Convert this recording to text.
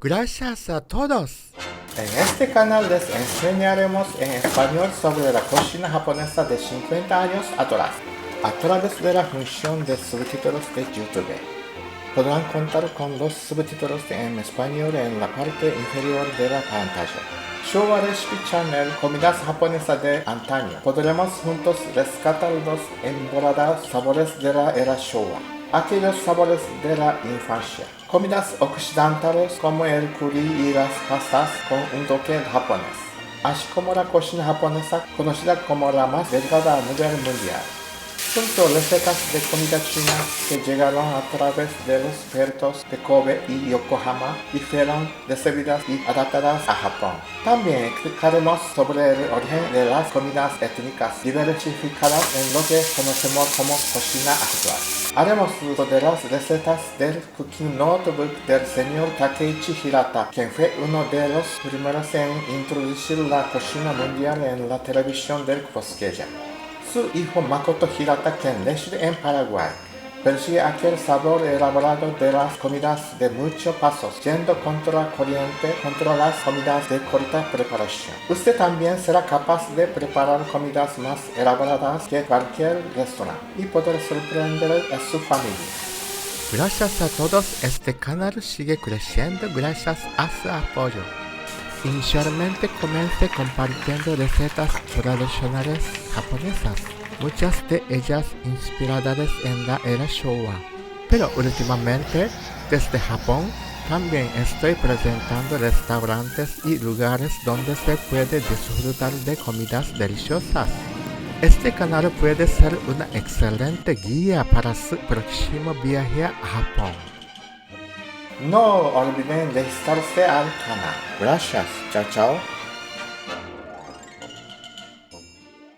Gracias a todos. En este canal les enseñaremos en español sobre la cocina japonesa de 50 años atrás, a través de la función de subtítulos de YouTube. Podrán contar con los subtítulos en español en la parte inferior de la pantalla. Showa Recipe Channel, comidas japonesas de antaño. Podremos juntos rescatar los embolados sabores de la era Showa, aquellos sabores de la infancia. Comidas occidentales como el curry y las pastas con un toque japonés, así como la cocina japonesa conocida como la más delgada a nivel mundial. Junto recetas de comida china que llegaron a través de los puertos de Kobe y Yokohama y fueron recibidas y adaptadas a Japón. También explicaremos sobre el origen de las comidas étnicas diversificadas en lo que conocemos como cocina actual. Haremos uso de las recetas del Cooking Notebook del señor Takeichi Hirata, quien fue uno de los primeros en introducir la cocina mundial en la televisión del Cosqueya. Su hijo Makoto Hirata, quien reside en Paraguay, persigue aquel sabor elaborado de las comidas de muchos pasos, yendo contra la corriente contra las comidas de corta preparación. Usted también será capaz de preparar comidas más elaboradas que cualquier restaurante y poder sorprender a su familia. Gracias a todos, este canal sigue creciendo gracias a su apoyo. Inicialmente comencé compartiendo recetas tradicionales japonesas, muchas de ellas inspiradas en la era Showa. Pero últimamente, desde Japón, también estoy presentando restaurantes y lugares donde se puede disfrutar de comidas deliciosas. Este canal puede ser una excelente guía para su próximo viaje a Japón. No olviden registrarse al canal. Gracias. Chao, chao.